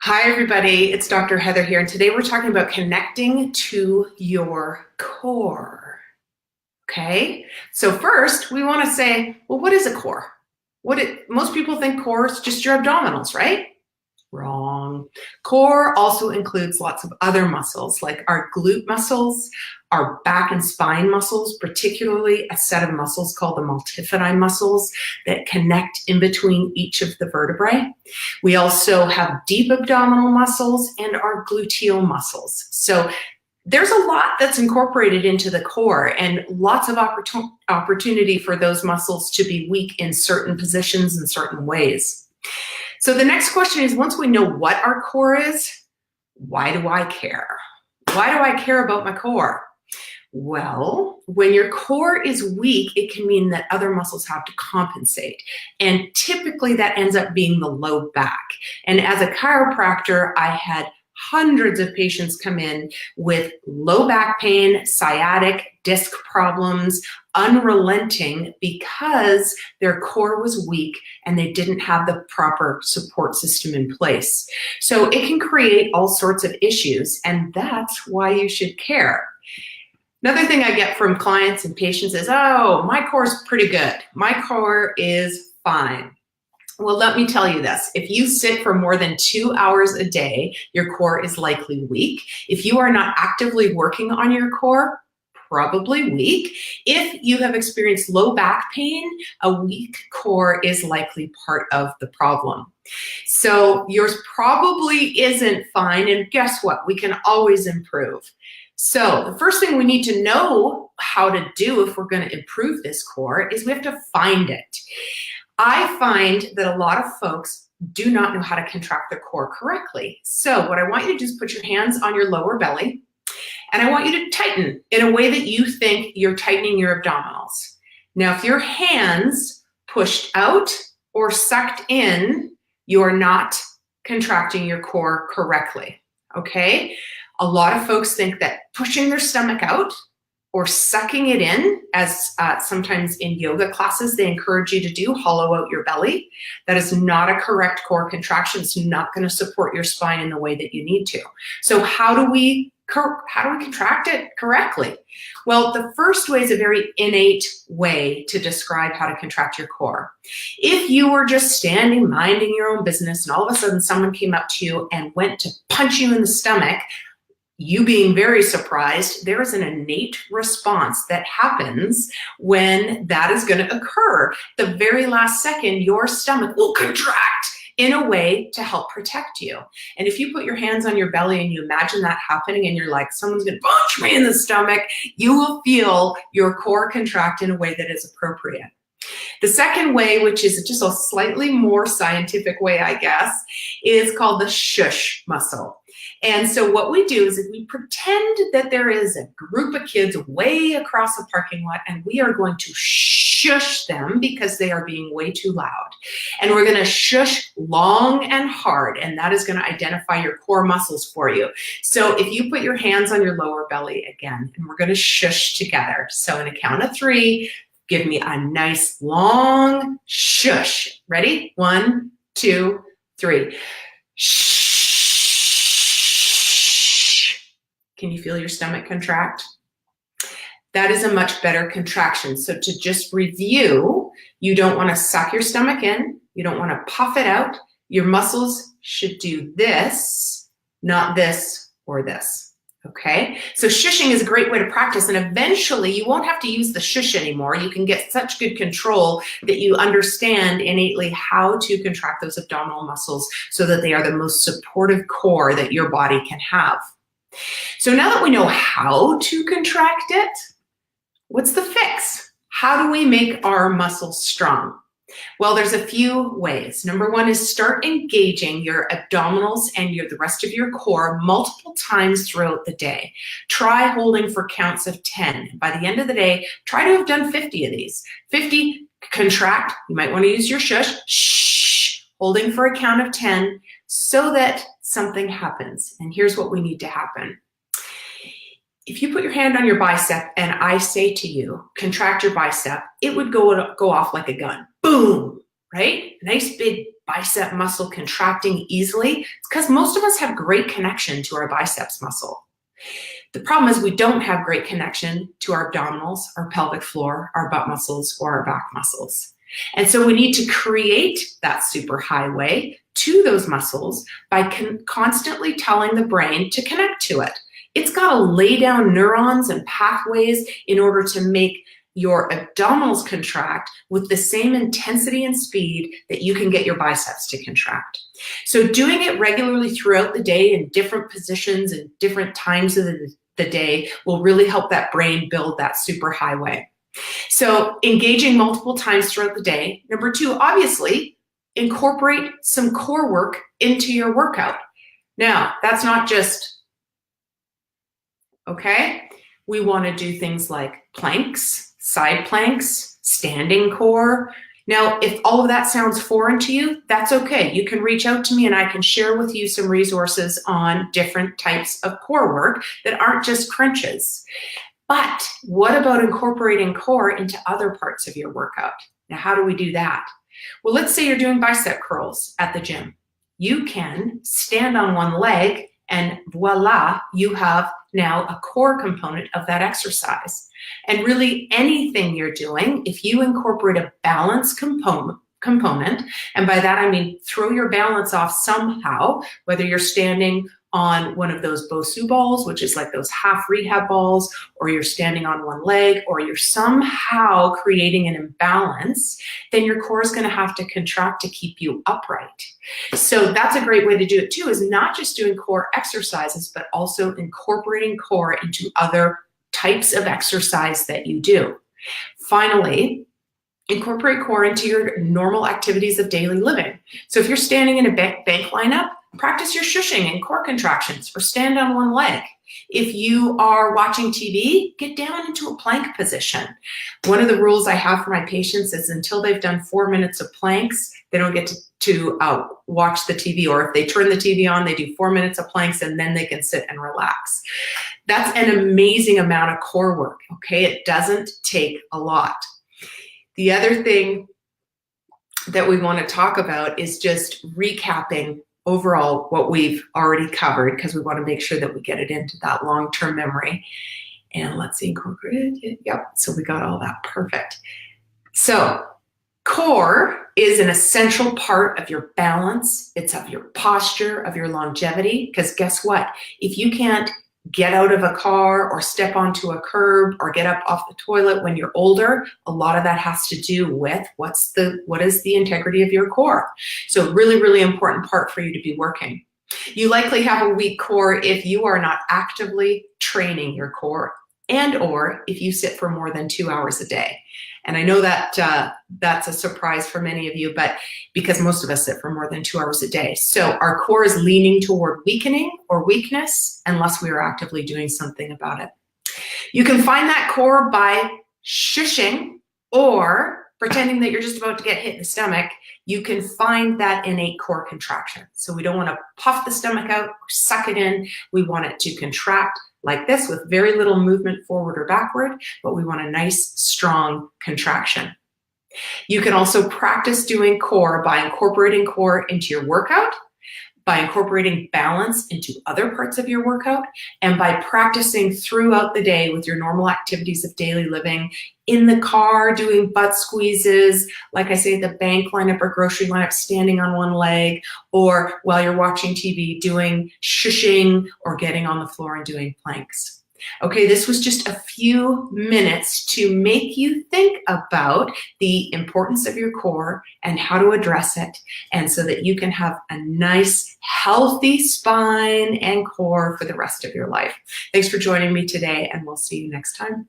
Hi, everybody. It's Dr. Heather here, and today we're talking about connecting to your core. Okay? So first, we want to say, well, what is a core? Most people think core is just your abdominals, right? Wrong. Core also includes lots of other muscles, like our glute muscles, our back and spine muscles, particularly a set of muscles called the multifidi muscles that connect in between each of the vertebrae. We also have deep abdominal muscles and our gluteal muscles. So there's a lot that's incorporated into the core and lots of opportunity for those muscles to be weak in certain positions in certain ways. So the next question is, once we know what our core is, why do I care? Why do I care about my core? Well, when your core is weak, it can mean that other muscles have to compensate. And typically that ends up being the low back. And as a chiropractor, I had hundreds of patients come in with low back pain, sciatic, disc problems, unrelenting because their core was weak and they didn't have the proper support system in place. So it can create all sorts of issues, and that's why you should care. Another thing I get from clients and patients is, oh, my core is pretty good. My core is fine. Well, let me tell you this. If you sit for more than 2 hours a day, your core is likely weak. If you are not actively working on your core, probably weak. If you have experienced low back pain, a weak core is likely part of the problem. So yours probably isn't fine, and guess what? We can always improve. So the first thing we need to know how to do if we're going to improve this core is we have to find it. I find that a lot of folks do not know how to contract their core correctly. So what I want you to do is put your hands on your lower belly, and I want you to tighten in a way that you think you're tightening your abdominals. Now, if your hands pushed out or sucked in, you are not contracting your core correctly, okay? A lot of folks think that pushing their stomach out or sucking it in, as sometimes in yoga classes they encourage you to do, hollow out your belly. That is not a correct core contraction. It's not going to support your spine in the way that you need to. So how do we contract it correctly? Well, the first way is a very innate way to describe how to contract your core. If you were just standing, minding your own business, and all of a sudden someone came up to you and went to punch you in the stomach, you being very surprised, there is an innate response that happens when that is going to occur. The very last second, your stomach will contract in a way to help protect you. And if you put your hands on your belly and you imagine that happening and you're like, someone's going to punch me in the stomach, you will feel your core contract in a way that is appropriate. The second way, which is just a slightly more scientific way, I guess, is called the shush muscle. And so what we do is if we pretend that there is a group of kids way across the parking lot and we are going to shush them because they are being way too loud. And we're going to shush long and hard, and that is going to identify your core muscles for you. So if you put your hands on your lower belly again, and we're going to shush together. So in a count of 3, give me a nice long shush. Ready? 1, 2, 3. Shh. Can you feel your stomach contract? That is a much better contraction. So to just review, you don't want to suck your stomach in. You don't want to puff it out. Your muscles should do this, not this or this. Okay, so shushing is a great way to practice, and eventually you won't have to use the shush anymore. You can get such good control that you understand innately how to contract those abdominal muscles so that they are the most supportive core that your body can have. So now that we know how to contract it, what's the fix? How do we make our muscles strong? Well, there's a few ways. Number 1 is start engaging your abdominals and the rest of your core multiple times throughout the day. Try holding for counts of 10. By the end of the day, try to have done 50 of these. 50, contract. You might want to use your shush. Shh, holding for a count of 10 so that something happens. And here's what we need to happen. If you put your hand on your bicep and I say to you, contract your bicep, it would go off like a gun. Boom, right? Nice big bicep muscle contracting easily? It's because most of us have great connection to our biceps muscle. The problem is we don't have great connection to our abdominals, our pelvic floor, our butt muscles, or our back muscles. And so we need to create that super highway to those muscles by constantly telling the brain to connect to it. It's got to lay down neurons and pathways in order to make your abdominals contract with the same intensity and speed that you can get your biceps to contract. So doing it regularly throughout the day in different positions and different times of the day will really help that brain build that super highway. So engaging multiple times throughout the day. Number 2, obviously, incorporate some core work into your workout. Now, that's not just, okay? We want to do things like planks, side planks, standing core. Now, if all of that sounds foreign to you, that's okay. You can reach out to me and I can share with you some resources on different types of core work that aren't just crunches. But what about incorporating core into other parts of your workout? Now, how do we do that? Well, let's say you're doing bicep curls at the gym. You can stand on one leg and voila, you have now a core component of that exercise. And really anything you're doing, if you incorporate a balance component, and by that I mean throw your balance off somehow, whether you're standing on one of those Bosu balls, which is like those half rehab balls, or you're standing on one leg, or you're somehow creating an imbalance, then your core is going to have to contract to keep you upright. So that's a great way to do it too, is not just doing core exercises, but also incorporating core into other types of exercise that you do. Finally, incorporate core into your normal activities of daily living. So if you're standing in a bank lineup, practice your shushing and core contractions, or stand on one leg. If you are watching TV, get down into a plank position. One of the rules I have for my patients is until they've done 4 minutes of planks, they don't get to watch the TV, or if they turn the TV on, they do 4 minutes of planks and then they can sit and relax. That's an amazing amount of core work, okay? It doesn't take a lot. The other thing that we want to talk about is just recapping overall what we've already covered, because we want to make sure that we get it into that long-term memory. And let's see, incorporate it. Yep, so we got all that, perfect. So core is an essential part of your balance. It's of your posture, of your longevity, because guess what? If you can't get out of a car or step onto a curb or get up off the toilet when you're older, a lot of that has to do with what is the integrity of your core. So really, really important part for you to be working. You likely have a weak core if you are not actively training your core, and or if you sit for more than 2 hours a day. And I know that that's a surprise for many of you, but because most of us sit for more than 2 hours a day. So our core is leaning toward weakening or weakness unless we are actively doing something about it. You can find that core by shushing or pretending that you're just about to get hit in the stomach. You can find that innate core contraction. So we don't want to puff the stomach out or suck it in. We want it to contract like this with very little movement forward or backward, but we want a nice, strong contraction. You can also practice doing core by incorporating core into your workout, by incorporating balance into other parts of your workout, and by practicing throughout the day with your normal activities of daily living, in the car doing butt squeezes, like I say, the bank lineup or grocery lineup, standing on one leg, or while you're watching TV, doing shushing or getting on the floor and doing planks. Okay, this was just a few minutes to make you think about the importance of your core and how to address it, and so that you can have a nice, healthy spine and core for the rest of your life. Thanks for joining me today, and we'll see you next time.